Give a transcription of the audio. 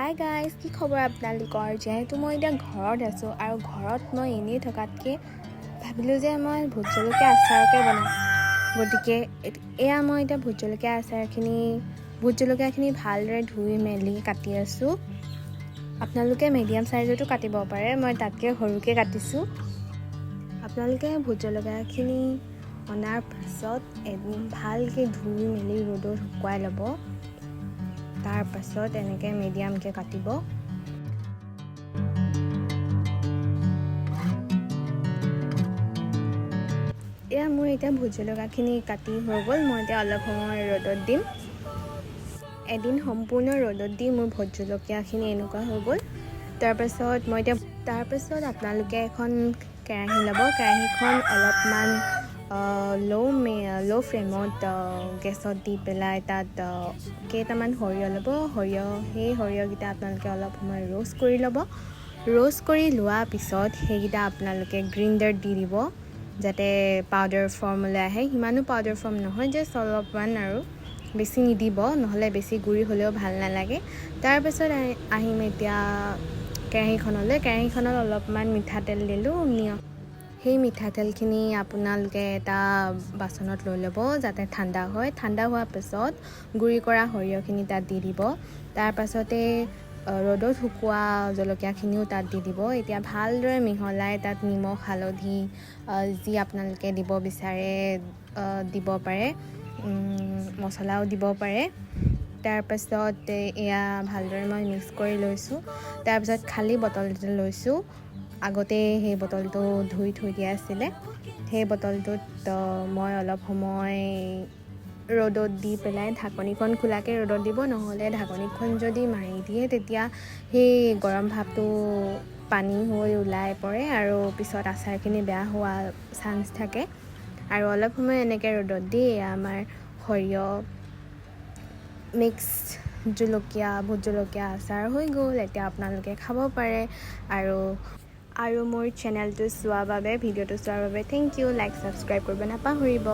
Hi guys, কি খবৰ আপোনালোকৰ? যিহেতু মই এতিয়া ঘৰত আছোঁ আৰু ঘৰত মই এনেই থকাতকৈ ভাবিলোঁ যে মই ভোট জলকীয়া আচাৰকে বনাম। গতিকে এয়া মই এতিয়া ভোট জলকীয়াখিনি ভালদৰে ধুই মেলি কাটি আছোঁ। আপোনালোকে মিডিয়াম চাইজতো কাটিব পাৰে, মই তাতকৈ সৰুকৈ কাটিছোঁ। আপোনালোকে ভোট জলকীয়াখিনি অনাৰ পাছত ভালকৈ ধুই মেলি ৰ'দত শুকুৱাই ল'ব। তাৰ পাছত এনেকৈ মিডিয়ামকৈ কাটিব। এয়া মোৰ এতিয়া ভোট জলকীয়াখিনি কাটি হৈ গ'ল। মই এতিয়া অলপ সময় ৰ'দত দিম। এদিন সম্পূৰ্ণ ৰ'দত দি মোৰ ভোট জলকীয়াখিনি এনেকুৱা হৈ গ'ল। তাৰপাছত আপোনালোকে এখন কেৰাহী ল'ব। কেৰাহীখন অলপমান ল' ফ্লেমত গেছত দি পেলাই তাত কেইটামান সৰিয়হ ল'ব। সেই সৰিয়হকেইটা আপোনালোকে অলপ সময় ৰ'ষ্ট কৰি ল'ব। ৰ'ষ্ট কৰি লোৱাৰ পিছত সেইকেইটা আপোনালোকে গ্ৰাইণ্ডাৰত দি দিব, যাতে পাউডাৰ ফৰ্মলৈ আহে। সিমানো পাউডাৰ ফৰ্ম নহয়, জাষ্ট অলপমান আৰু বেছি নিদিব, নহ'লে বেছি গুড়ি হ'লেও ভাল নালাগে। তাৰপাছত আহিম এতিয়া কেৰাহীখনত অলপমান মিঠাতেল দিলোঁ। সেই মিঠাতেলখিনি আপোনালোকে এটা বাচনত লৈ ল'ব, যাতে ঠাণ্ডা হয়। ঠাণ্ডা হোৱাৰ পাছত গুড়ি কৰা সৰিয়হখিনি তাত দি দিব। তাৰপাছতে ৰ'দত শুকোৱা জলকীয়াখিনিও তাত দি দিব। এতিয়া ভালদৰে মিহলাই তাত নিমখ, হালধি যি আপোনালোকে দিব বিচাৰে দিব পাৰে, মছলাও দিব পাৰে। তাৰপাছত এয়া ভালদৰে মই মিক্স কৰি লৈছোঁ। তাৰপিছত খালী বটল এটা লৈছোঁ। আগতে সেই বটলটো ধুই থৈ দিয়া আছিলে। সেই বটলটোত মই অলপ সময় ৰ'দত দি পেলাই ঢাকনিখন খোলাকৈ ৰ'দত দিব, নহ'লে ঢাকনিখন যদি মাৰি দিয়ে তেতিয়া সেই গৰম ভাপটো পানী হৈ ওলাই পৰে আৰু পিছত আচাৰখিনি বেয়া হোৱা চান্স থাকে। আৰু অলপ সময় এনেকৈ ৰ'দত দি আমাৰ সৰিয়হ মিক্স ভোট জলকীয়া আচাৰ হৈ গ'ল। এতিয়া আপোনালোকে খাব পাৰে। আৰু মোৰ চেনেলটো চোৱাৰ বাবে, ভিডিঅ'টো চোৱাৰ বাবে থেংক ইউ। লাইক, ছাবস্ক্ৰাইব কৰিব নাপাহৰিব।